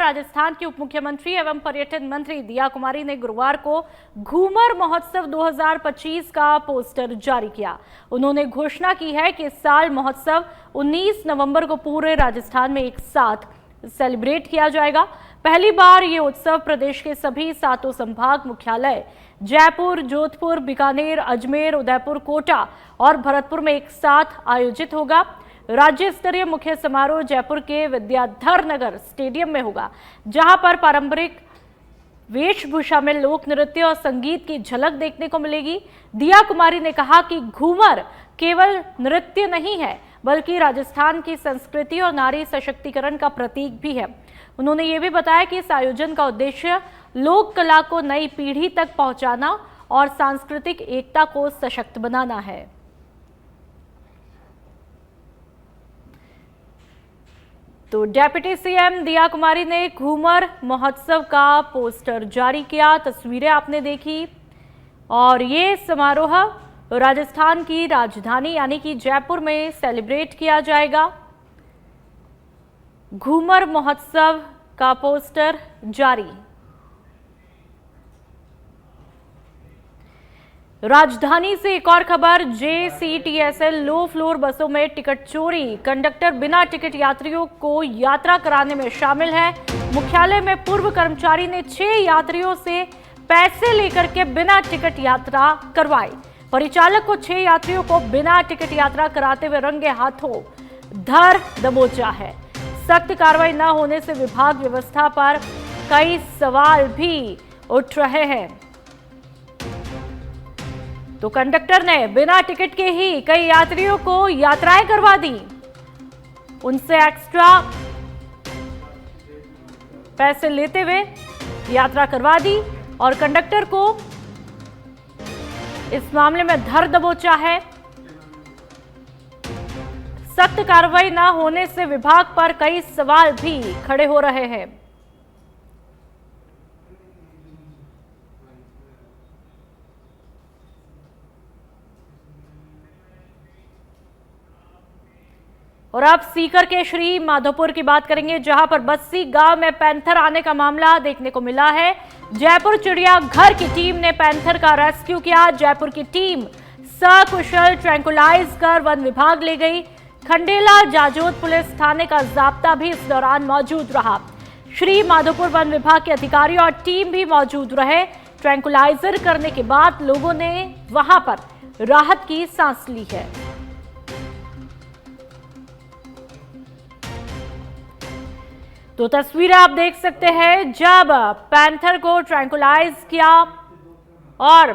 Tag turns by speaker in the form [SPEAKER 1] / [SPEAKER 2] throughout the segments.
[SPEAKER 1] राजस्थान की उप मुख्यमंत्री एवं पर्यटन मंत्री दिया कुमारी ने गुरुवार को घूमर महोत्सव 2025 का पोस्टर जारी किया। उन्होंने घोषणा की है कि इस साल महोत्सव 19 नवंबर को पूरे राजस्थान में एक साथ सेलिब्रेट किया जाएगा। पहली बार ये उत्सव प्रदेश के सभी 7 संभाग मुख्यालय जयपुर, जोधपुर, बीकानेर, अजमेर, उदयपुर, कोटा और भरतपुर में एक साथ आयोजित होगा। राज्य स्तरीय मुख्य समारोह जयपुर के विद्याधर नगर स्टेडियम में होगा, जहां पर पारंपरिक वेशभूषा में लोक नृत्य और संगीत की झलक देखने को मिलेगी। दिया कुमारी ने कहा कि घूमर केवल नृत्य नहीं है, बल्कि राजस्थान की संस्कृति और नारी सशक्तिकरण का प्रतीक भी है। उन्होंने ये भी बताया कि इस आयोजन का उद्देश्य लोक कला को नई पीढ़ी तक पहुंचाना और सांस्कृतिक एकता को सशक्त बनाना है। तो डिप्टी सीएम दिया कुमारी ने घूमर महोत्सव का पोस्टर जारी किया। तस्वीरें आपने देखी और ये समारोह राजस्थान की राजधानी यानी कि जयपुर में सेलिब्रेट किया जाएगा। घूमर महोत्सव का पोस्टर जारी। राजधानी से एक और खबर, JCTSL लो फ्लोर बसों में टिकट चोरी। कंडक्टर बिना टिकट यात्रियों को यात्रा कराने में शामिल है। मुख्यालय में पूर्व कर्मचारी ने 6 यात्रियों से पैसे लेकर के बिना टिकट यात्रा करवाई। परिचालक को 6 यात्रियों को बिना टिकट यात्रा कराते हुए रंगे हाथों धर दबोचा है। सख्त कार्रवाई न होने से विभाग व्यवस्था पर कई सवाल भी उठ रहे हैं। तो कंडक्टर ने बिना टिकट के ही कई यात्रियों को यात्राएं करवा दी, उनसे एक्स्ट्रा पैसे लेते हुए यात्रा करवा दी और कंडक्टर को इस मामले में धर दबोचा है। सख्त कार्रवाई न होने से विभाग पर कई सवाल भी खड़े हो रहे हैं। और अब सीकर के श्री माधोपुर की बात करेंगे, जहां पर बस्सी गांव में पैंथर आने का मामला देखने को मिला है। जयपुर चिड़ियाघर की टीम ने पैंथर का रेस्क्यू किया। जयपुर की टीम सकुशल ट्रैंकुलाइज कर वन विभाग ले गई। खंडेला जाजोद पुलिस थाने का जाब्ता भी इस दौरान मौजूद रहा। श्री माधोपुर वन विभाग के अधिकारी और टीम भी मौजूद रहे। ट्रैंकुलाइजर करने के बाद लोगों ने वहां पर राहत की सांस ली है। तो तस्वीरें आप देख सकते हैं जब पैंथर को ट्रैंकुलाइज किया और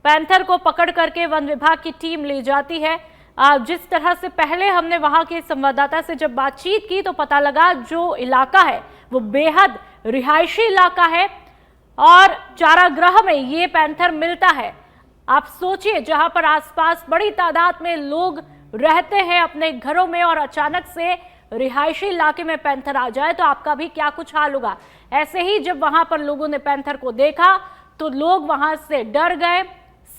[SPEAKER 1] पैंथर को पकड़ करके वन विभाग की टीम ले जाती है। जिस तरह से पहले हमने वहां के संवाददाता से जब बातचीत की तो पता लगा जो इलाका है वो बेहद रिहायशी इलाका है और चारागाह में ये पैंथर मिलता है। आप सोचिए, जहां पर आसपास बड़ी तादाद में लोग रहते हैं अपने घरों में और अचानक से रिहायशी इलाके में पैंथर आ जाए तो आपका भी क्या कुछ हाल होगा। ऐसे ही जब वहां पर लोगों ने पैंथर को देखा तो लोग वहां से डर गए,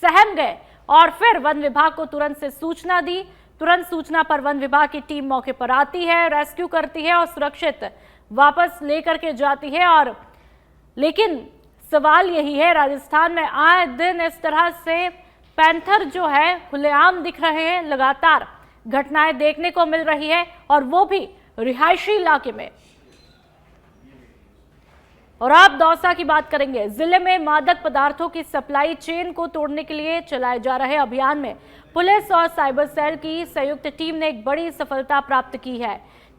[SPEAKER 1] सहम गए और फिर वन विभाग को तुरंत से सूचना दी। तुरंत सूचना पर वन विभाग की टीम मौके पर आती है, रेस्क्यू करती है और सुरक्षित वापस लेकर के जाती है। और लेकिन सवाल यही है, राजस्थान में आए दिन इस तरह से पैंथर जो है खुलेआम दिख रहे हैं, लगातार घटनाएं देखने को मिल रही है और वो भी रिहायशी इलाके में। और आप दौसा की बात करेंगे। जिले में मादक पदार्थों की सप्लाई चेन को तोड़ने के लिए चलाए जा रहे अभियान में पुलिस और साइबर सेल की संयुक्त टीम ने एक बड़ी सफलता प्राप्त की है।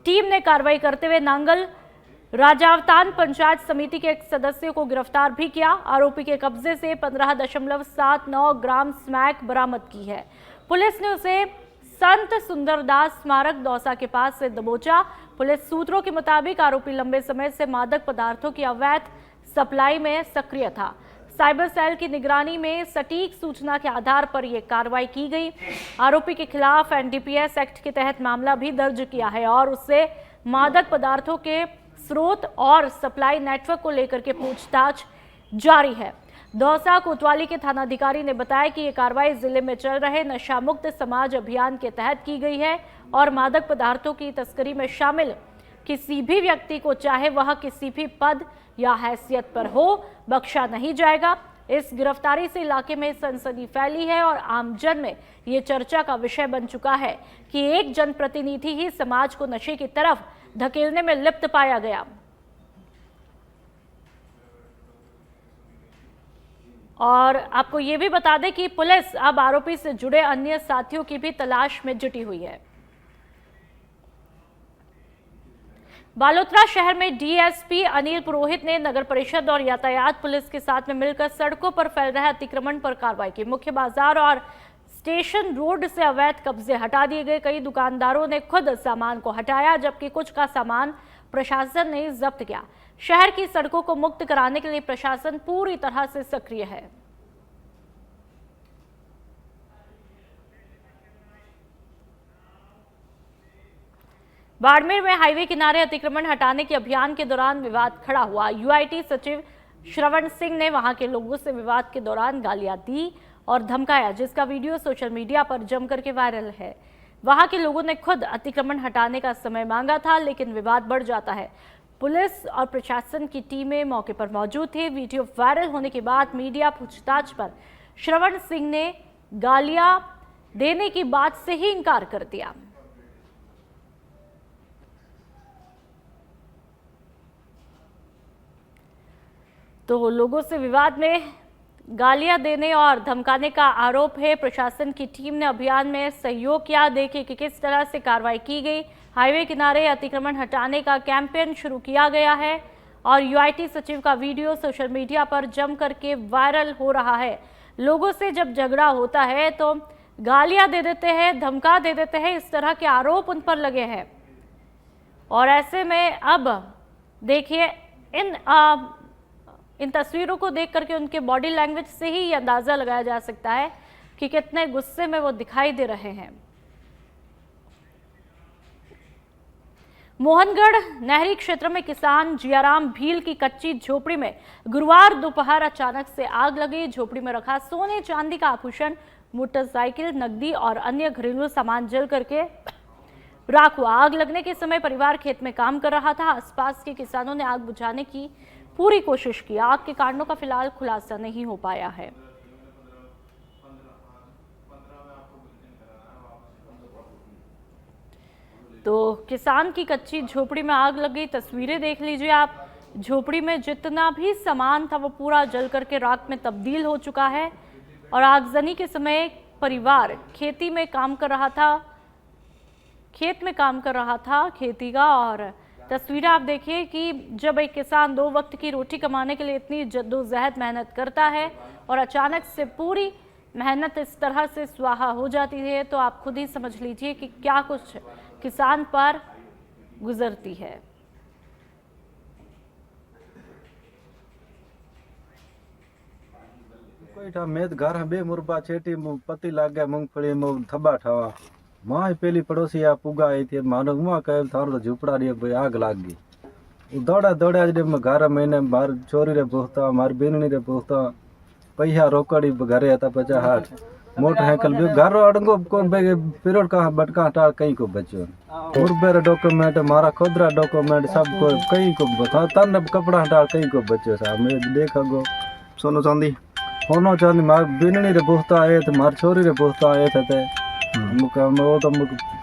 [SPEAKER 1] टीम ने कार्रवाई करते हुए नांगल राजावतान पंचायत समिति के एक सदस्य को गिरफ्तार भी किया। आरोपी के कब्जे से 15.79 ग्राम स्मैक बरामद की है। पुलिस ने उसे संत सुंदरदास स्मारक दौसा के पास से दबोचा। पुलिस सूत्रों के मुताबिक आरोपी लंबे समय से मादक पदार्थों की अवैध सप्लाई में सक्रिय था। साइबर सेल की निगरानी में सटीक सूचना के आधार पर यह कार्रवाई की गई। आरोपी के खिलाफ NDPS एक्ट के तहत मामला भी दर्ज किया है और उससे मादक पदार्थों के स्रोत और सप्लाई नेटवर्क को लेकर के पूछताछ जारी है। दौसा कोतवाली के थानाधिकारी ने बताया कि यह कार्रवाई जिले में चल रहे नशा मुक्त समाज अभियान के तहत की गई है और मादक पदार्थों की तस्करी में शामिल किसी भी व्यक्ति को, चाहे वह किसी भी पद या हैसियत पर हो, बख्शा नहीं जाएगा। इस गिरफ्तारी से इलाके में सनसनी फैली है और आमजन में ये चर्चा का विषय बन चुका है कि एक जनप्रतिनिधि ही समाज को नशे की तरफ धकेलने में लिप्त पाया गया। और आपको ये भी बता दें कि पुलिस अब आरोपी से जुड़े अन्य साथियों की भी तलाश में जुटी हुई है। बालोतरा शहर में डीएसपी अनिल पुरोहित ने नगर परिषद और यातायात पुलिस के साथ में मिलकर सड़कों पर फैल रहे अतिक्रमण पर कार्रवाई की। मुख्य बाजार और स्टेशन रोड से अवैध कब्जे हटा दिए गए। कई दुकानदारों ने खुद सामान को हटाया, जबकि कुछ का सामान प्रशासन ने जब्त किया। शहर की सड़कों को मुक्त कराने के लिए प्रशासन पूरी तरह से सक्रिय है। बाड़मेर में हाईवे किनारे अतिक्रमण हटाने के अभियान के दौरान विवाद खड़ा हुआ। यूआईटी सचिव श्रवण सिंह ने वहां के लोगों से विवाद के दौरान गालियां दी और धमकाया, जिसका वीडियो सोशल मीडिया पर जमकर के वायरल है। वहां के लोगों ने खुद अतिक्रमण हटाने का समय मांगा था, लेकिन विवाद बढ़ जाता है। पुलिस और प्रशासन की टीमें मौके पर मौजूद थे। वीडियो वायरल होने के बाद मीडिया पूछताछ पर श्रवण सिंह ने गालियां देने की बात से ही इंकार कर दिया। तो लोगों से विवाद में गालियां देने और धमकाने का आरोप है। प्रशासन की टीम ने अभियान में सहयोग किया। देखिए कि किस तरह से कार्रवाई की गई। हाईवे किनारे अतिक्रमण हटाने का कैंपेन शुरू किया गया है और यूआईटी सचिव का वीडियो सोशल मीडिया पर जम करके वायरल हो रहा है। लोगों से जब झगड़ा होता है तो गालियां दे देते हैं, धमका दे देते हैं, इस तरह के आरोप उन पर लगे हैं। और ऐसे में अब देखिए इन तस्वीरों को देख करके उनके बॉडी लैंग्वेज से ही ये अंदाजा लगाया जा सकता है कि कितने गुस्से में वो दिखाई दे रहे हैं। मोहनगढ़ नहरी क्षेत्र में किसान जियाराम भील की कच्ची झोपड़ी में गुरुवार दोपहर अचानक से आग लगी। झोपड़ी में रखा सोने चांदी का आभूषण, मोटरसाइकिल, नकदी और अन्य घरेलू सामान जल करके राख हुआ। आग लगने के समय परिवार खेत में काम कर रहा था। आसपास के किसानों ने आग बुझाने की पूरी कोशिश की। आग के कारणों का फिलहाल खुलासा नहीं हो पाया है। तो किसान की कच्ची झोपड़ी में आग लग गई। तस्वीरें देख लीजिए आप। झोपड़ी में जितना भी सामान था वो पूरा जल करके राख में तब्दील हो चुका है। और आगजनी के समय परिवार खेती में काम कर रहा था, खेत में काम कर रहा था खेती का। और तस्वीरें आप देखिए कि जब एक किसान 2 वक्त की रोटी कमाने के लिए इतनी जद्दोजहद मेहनत करता है और अचानक से पूरी मेहनत इस तरह से स्वाहा हो जाती है, तो आप खुद ही समझ लीजिए कि क्या कुछ किसान पर गुजरती है।
[SPEAKER 2] कोई मेद घर बे मुरबा चेटी पति लागे मूंगफली में थबा ठावा माँ पेली पड़ोसी आ पुगा आई थी मानो हुआ कहे थारो तो झुपड़ा रे भाई आग लाग गई। दौड़ा दौड़ा जब मैं घर महीने मार छोरी रे पहुंचता, मार बेननी रे पहुंचता, पैसा रोकड़ी घरे था 50-60 मोटरसाइकिल भी घर अड़ंगो को पीरियड का बटका टाल कहीं को बचो मुरबे डॉक्यूमेंट मारा खुदरा डॉक्यूमेंट सब को कहीं को बता तन कपड़ा टाल कहीं को बचो साहब मैं देखा गो सोनो चांदी मार बेननी रे पहुंचता आए थे, मार छोरी रे पहुंचता आए थे। वो तो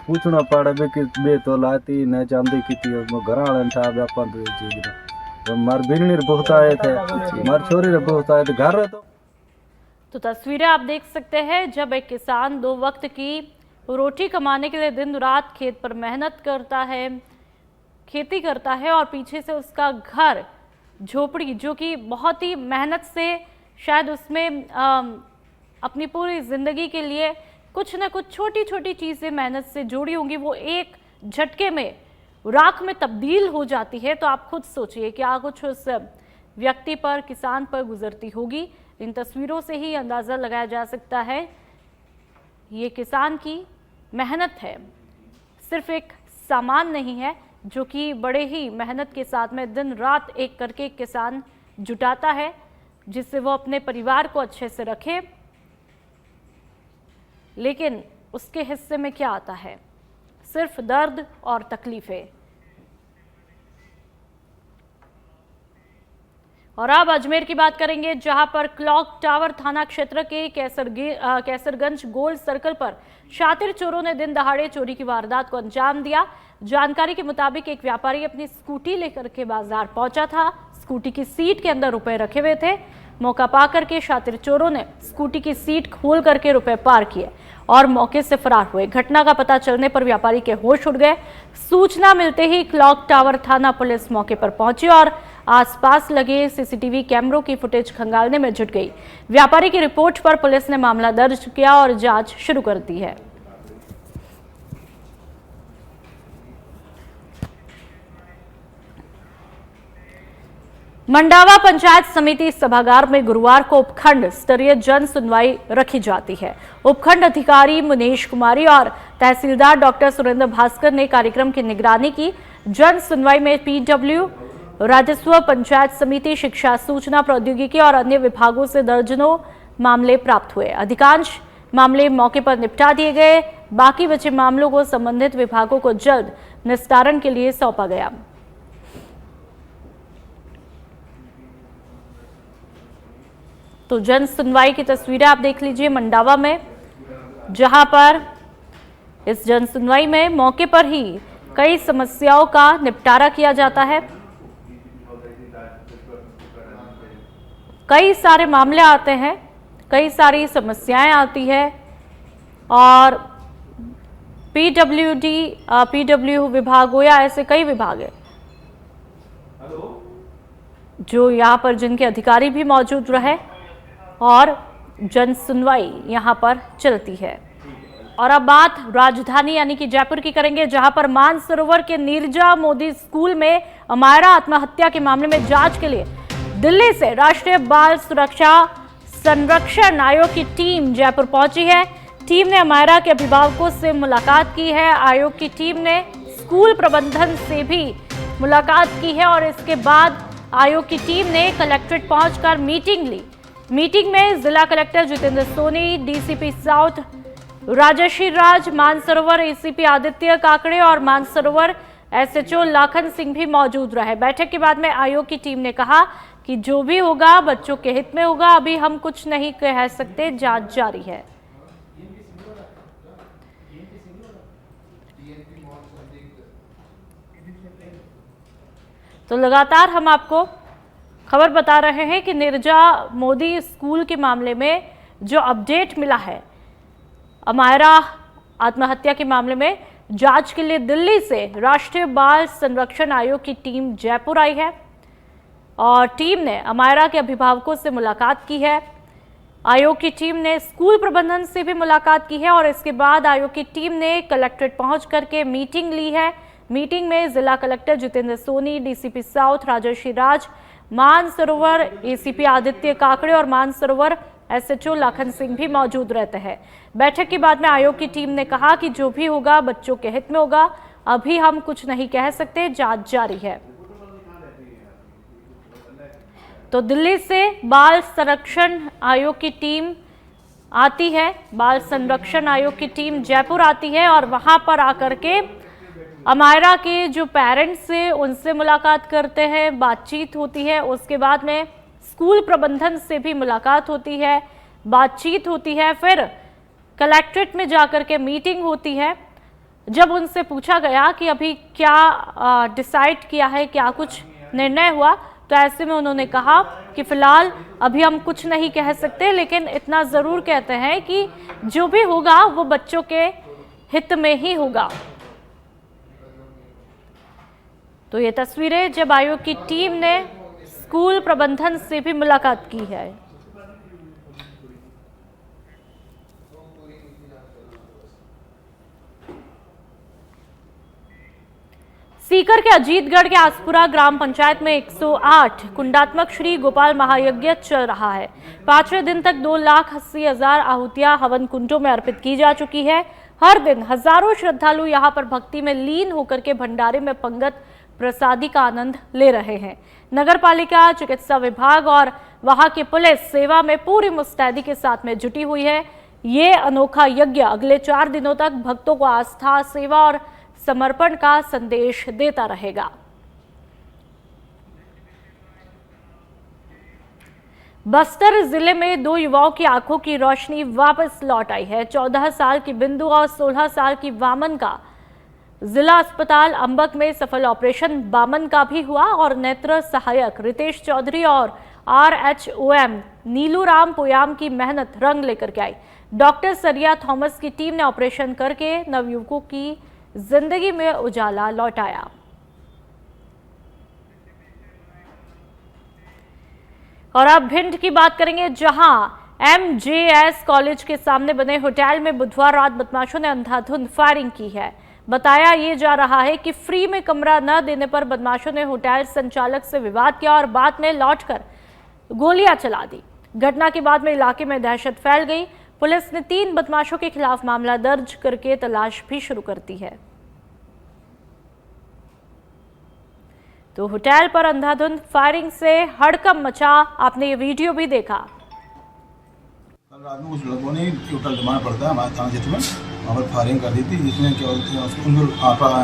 [SPEAKER 2] पूछना पड़ा बे कि बे तो लाती न चांदी की थी घर वाले था व्यापार चीज मार बिननी बहुत आए थे, मार छोरी रे बहुत आए थे घर।
[SPEAKER 1] तो तस्वीरें आप देख सकते हैं जब एक किसान 2 वक्त की रोटी कमाने के लिए दिन रात खेत पर मेहनत करता है, खेती करता है और पीछे से उसका घर झोपड़ी जो कि बहुत ही मेहनत से शायद उसमें अपनी पूरी जिंदगी के लिए कुछ ना कुछ छोटी छोटी चीज़ें मेहनत से जुड़ी होंगी, वो एक झटके में राख में तब्दील हो जाती है। तो आप खुद सोचिए क्या कुछ उस व्यक्ति पर, किसान पर गुजरती होगी। इन तस्वीरों से ही अंदाज़ा लगाया जा सकता है ये किसान की मेहनत है, सिर्फ एक सामान नहीं है जो कि बड़े ही मेहनत के साथ में दिन रात एक करके किसान जुटाता है जिससे वो अपने परिवार को अच्छे से रखे। लेकिन उसके हिस्से में क्या आता है? सिर्फ दर्द और तकलीफें। और अब अजमेर की बात करेंगे, जहां पर क्लॉक टावर थाना क्षेत्र के कैसरगंज गोल सर्कल पर शातिर चोरों ने दिन दहाड़े चोरी की वारदात को अंजाम दिया। जानकारी के मुताबिक एक व्यापारी अपनी स्कूटी लेकर के बाजार पहुंचा था। स्कूटी की सीट के अंदर रुपए रखे हुए थे। मौका पाकर के शातिर चोरों ने स्कूटी की सीट खोल करके रुपए पार किए और मौके से फरार हुए। घटना का पता चलने पर व्यापारी के होश उड़ गए। सूचना मिलते ही क्लॉक टावर थाना पुलिस मौके पर पहुंची और आसपास लगे सीसीटीवी कैमरों की फुटेज खंगालने में जुट गई। व्यापारी की रिपोर्ट पर पुलिस ने मामला दर्ज किया और जांच शुरू कर दी है। मंडावा पंचायत समिति सभागार में गुरुवार को उपखंड स्तरीय जन सुनवाई रखी जाती है। उपखंड अधिकारी मुनीश कुमारी और तहसीलदार डॉक्टर सुरेंद्र भास्कर ने कार्यक्रम की निगरानी की। जन सुनवाई में पीडब्ल्यू, राजस्व, पंचायत समिति, शिक्षा, सूचना प्रौद्योगिकी और अन्य विभागों से दर्जनों मामले प्राप्त हुए। अधिकांश मामले मौके पर निपटा दिए गए। बाकी बचे मामलों को संबंधित विभागों को जल्द निस्तारण के लिए सौंपा गया। तो जन सुनवाई की तस्वीरें आप देख लीजिए मंडावा में, जहां पर इस जन सुनवाई में मौके पर ही कई समस्याओं का निपटारा किया जाता है। कई सारे मामले आते हैं, कई सारी समस्याएं आती है और पीडब्ल्यू विभाग हो या ऐसे कई विभाग है जो यहाँ पर जिनके अधिकारी भी मौजूद रहे और जन सुनवाई यहां पर चलती है। और अब बात राजधानी यानी कि जयपुर की करेंगे, जहां पर मानसरोवर के नीरजा मोदी स्कूल में अमायरा आत्महत्या के मामले में जांच के लिए दिल्ली से राष्ट्रीय बाल सुरक्षा संरक्षण आयोग की टीम जयपुर पहुंची है। टीम ने अमायरा के अभिभावकों से मुलाकात की है। आयोग की टीम ने स्कूल प्रबंधन से भी मुलाकात की है और इसके बाद आयोग की टीम ने कलेक्ट्रेट पहुंचकर मीटिंग ली। मीटिंग में जिला collector Jitendra Soni, DCP south Rajshree Raj, Mansarovar ACP Aditya Kakade और मानसरोवर एसएचओ लाखन सिंह भी मौजूद रहे। बैठक के बाद में आयोग की टीम ने कहा कि जो भी होगा बच्चों के हित में होगा। अभी हम कुछ नहीं कह सकते, जांच जारी है। तो लगातार हम आपको खबर बता रहे हैं कि नीरजा मोदी स्कूल के मामले में जो अपडेट मिला है, अमायरा आत्महत्या के मामले में जांच के लिए दिल्ली से राष्ट्रीय बाल संरक्षण आयोग की टीम जयपुर आई है और टीम ने अमायरा के अभिभावकों से मुलाकात की है। आयोग की टीम ने स्कूल प्रबंधन से भी मुलाकात की है और इसके बाद आयोग की टीम ने कलेक्ट्रेट पहुंच करके मीटिंग ली है। मीटिंग में जिला collector Jitendra Soni, DCP south Rajshree Raj, Mansarovar ACP Aditya Kakade और मानसरोवर एसएचओ लाखन सिंह भी मौजूद रहते हैं। बैठक के बाद में आयोग की टीम ने कहा कि जो भी होगा बच्चों के हित में होगा। अभी हम कुछ नहीं कह सकते, जांच जारी है। तो दिल्ली से बाल संरक्षण आयोग की टीम आती है, बाल संरक्षण आयोग की टीम जयपुर आती है और वहां पर आकर के अमायरा के जो पेरेंट्स हैं उनसे मुलाकात करते हैं, बातचीत होती है। उसके बाद में स्कूल प्रबंधन से भी मुलाकात होती है, बातचीत होती है। फिर कलेक्ट्रेट में जाकर के मीटिंग होती है। जब उनसे पूछा गया कि अभी क्या डिसाइड किया है, क्या कुछ निर्णय हुआ, तो ऐसे में उन्होंने कहा कि फिलहाल अभी हम कुछ नहीं कह सकते, लेकिन इतना ज़रूर कहते हैं कि जो भी होगा वो बच्चों के हित में ही होगा। तो ये तस्वीरें जब आयोग की टीम ने स्कूल प्रबंधन से भी मुलाकात की है। सीकर के अजीतगढ़ के आसपुरा ग्राम पंचायत में 108 कुंडात्मक श्री गोपाल महायज्ञ चल रहा है। 5वें दिन तक 2,80,000 आहुतियां हवन कुंडों में अर्पित की जा चुकी है। हर दिन हजारों श्रद्धालु यहां पर भक्ति में लीन होकर के भंडारे में पंगत प्रसादी का आनंद ले रहे हैं। नगर पालिका, चिकित्सा विभाग और वहां की पुलिस सेवा में पूरी मुस्तैदी के साथ में जुटी हुई है। ये अनोखा यज्ञ अगले 4 दिनों तक भक्तों को आस्था, सेवा और समर्पण का संदेश देता रहेगा। बस्तर जिले में 2 युवाओं की आंखों की रोशनी वापस लौट आई है। 14 साल की बिंदु और 16 साल की वामन का जिला अस्पताल अंबक में सफल ऑपरेशन बामन का भी हुआ और नेत्र सहायक रितेश चौधरी और RHOM नीलूराम पोयाम की मेहनत रंग लेकर के आई। डॉक्टर सरिया थॉमस की टीम ने ऑपरेशन करके नवयुवकों की जिंदगी में उजाला लौटाया। और अब भिंड की बात करेंगे, जहां MJS कॉलेज के सामने बने होटल में बुधवार रात बदमाशों ने अंधाधुंध फायरिंग की है। बताया ये जा रहा है कि फ्री में कमरा न देने पर बदमाशों ने होटल संचालक से विवाद किया और बाद में लौटकर गोलियां चला दी। घटना के बाद में इलाके में दहशत फैल गई। पुलिस ने 3 बदमाशों के खिलाफ मामला दर्ज करके तलाश भी शुरू कर दी है। तो होटल पर अंधाधुंध फायरिंग से हड़कंप मचा। आपने ये वीडियो भी देखा।
[SPEAKER 3] कल रात में कुछ लोगों ने टोटल जमाना पड़ता है हमारे थाना क्षेत्र में, वहाँ पर फायरिंग कर दी थी, जिसमें क्या उन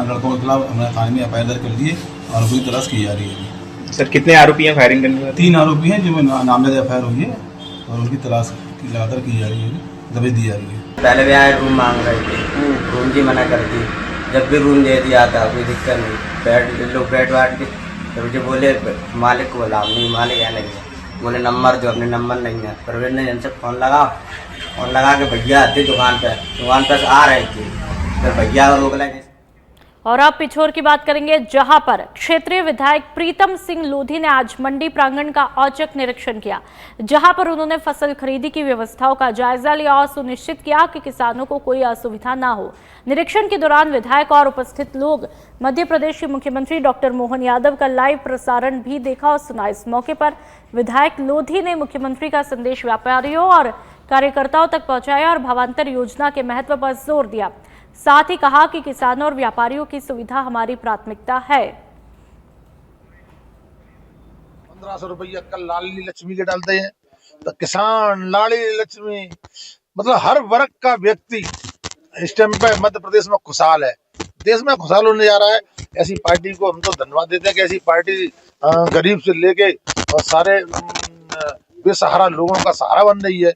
[SPEAKER 3] लड़कों के खिलाफ हमने थाने में FIR दर्ज कर दिए और पूरी तलाश की जा रही है।
[SPEAKER 4] सर कितने आरोपी हैं फायरिंग करने वाले?
[SPEAKER 3] 3 आरोपी हैं जिनमें नामजद FIR हुई है और उनकी तलाश लगातार की जा रही है, दबिश दी जा रही है।
[SPEAKER 5] पहले भी आए रूम मांग रहे थे, रूम की मना कर दी। जब भी रूम दे दिया था कोई दिक्कत नहीं, बेड वाट के तो मुझे बोले मालिक को बोला, नहीं मालिक है नहीं है, बोले नंबर दो, अपने नंबर नहीं है। प्रवीण ने जिनसे फ़ोन लगा के भैया आते दुकान पर आ रहे थे, फिर भैया को रोक लगे।
[SPEAKER 1] और अब पिछोर की बात करेंगे, जहां पर क्षेत्रीय विधायक प्रीतम सिंह लोधी ने आज मंडी प्रांगण का औचक निरीक्षण किया, जहां पर उन्होंने फसल खरीदी की व्यवस्थाओं का जायजा लिया और सुनिश्चित किया कि किसानों को कोई असुविधा ना हो। निरीक्षण के दौरान विधायक और उपस्थित लोग मध्य प्रदेश के मुख्यमंत्री डॉक्टर मोहन यादव का लाइव प्रसारण भी देखा और सुना। इस मौके पर विधायक लोधी ने मुख्यमंत्री का संदेश व्यापारियों और कार्यकर्ताओं तक पहुंचाया और भावांतर योजना के महत्व पर जोर दिया। साथ ही कहा कि किसानों और व्यापारियों की सुविधा हमारी प्राथमिकता है।
[SPEAKER 6] 1500 रुपया कल लाडली लक्ष्मी के डालते हैं, तो किसान लाडली लक्ष्मी मतलब हर वर्ग का व्यक्ति इस टाइम पे मध्य प्रदेश में खुशहाल है, देश में खुशहाल होने जा रहा है। ऐसी पार्टी को हम तो धन्यवाद देते हैं कि ऐसी पार्टी गरीब से लेके और सारे बेसहारा लोगों का सहारा बन रही है।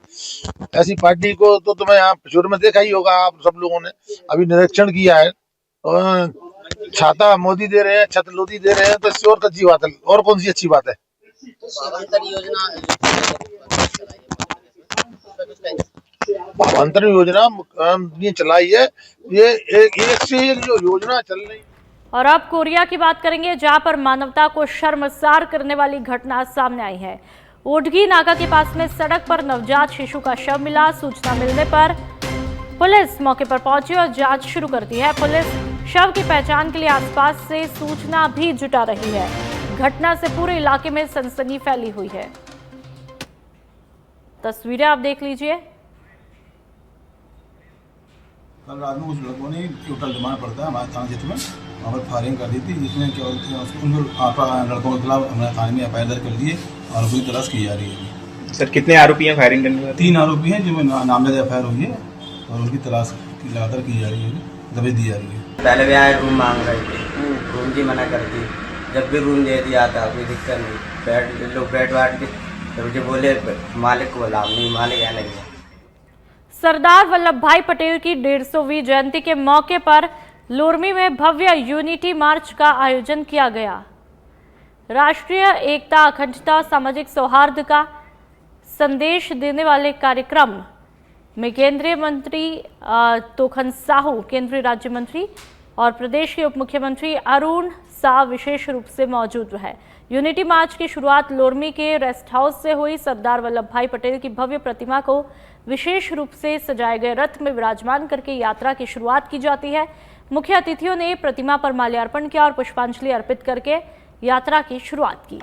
[SPEAKER 6] ऐसी पार्टी को तो तुम्हें यहाँ पिछोर में देखा ही होगा, आप सब लोगों ने अभी निरीक्षण किया है। छाता मोदी दे रहे हैं, छत लोधी दे रहे हैं, तो इससे और अच्छी बात है, और कौन सी अच्छी बात है। भावांतर योजना ये चलाई है, ये एक से एक जो योजना चल रही।
[SPEAKER 1] और अब कोरिया की बात करेंगे, जहां पर मानवता को शर्मसार करने वाली घटना सामने आई है। ओटगी नाका के पास में सड़क पर नवजात शिशु का शव मिला। सूचना मिलने पर पुलिस मौके पर पहुंची और जांच शुरू कर दी है। पुलिस शव की पहचान के लिए आसपास से सूचना भी जुटा रही है। घटना से पूरे इलाके में सनसनी फैली हुई है। तस्वीरें आप देख लीजिए।
[SPEAKER 3] कल रात में कुछ लोगों ने टोटल जमाना पड़ता है हमारे थाना क्षेत्र में, वहाँ पर फायरिंग कर दी थी, जिसमें क्या उन लड़कों के खिलाफ हमने थाने में FIR दर्ज कर दिए और पूरी तलाश की जा रही है।
[SPEAKER 4] सर कितने आरोपी हैं फायरिंग करने वाले?
[SPEAKER 3] 3 आरोपी हैं जिनमें नामजद FIR हुई है और उनकी तलाश लगातार की जा रही है, दबिश दी जा रही है।
[SPEAKER 5] पहले भी आए रूम मांग रहे थे, रूम की मना कर दी। जब भी रूम दे दिया था कोई दिक्कत नहीं, बेड वाट के तो मुझे बोले मालिक को बोला, नहीं मालिक है नहीं है।
[SPEAKER 1] सरदार वल्लभ भाई पटेल की 150वीं जयंती के मौके पर लोरमी में भव्य यूनिटी मार्च का आयोजन किया गया। राष्ट्रीय एकता, अखंडता, सामाजिक सौहार्द का संदेश देने वाले कार्यक्रम में केंद्रीय मंत्री तोखन साहू, केंद्रीय राज्य मंत्री और प्रदेश के उप मुख्यमंत्री अरुण साह विशेष रूप से मौजूद है। यूनिटी मार्च की शुरुआत लोरमी के रेस्ट हाउस से हुई। सरदार वल्लभ भाई पटेल की भव्य प्रतिमा को विशेष रूप से सजाए गए रथ में विराजमान करके यात्रा की शुरुआत की जाती है। मुख्य अतिथियों ने प्रतिमा पर माल्यार्पण किया और पुष्पांजलि अर्पित करके यात्रा की शुरुआत की।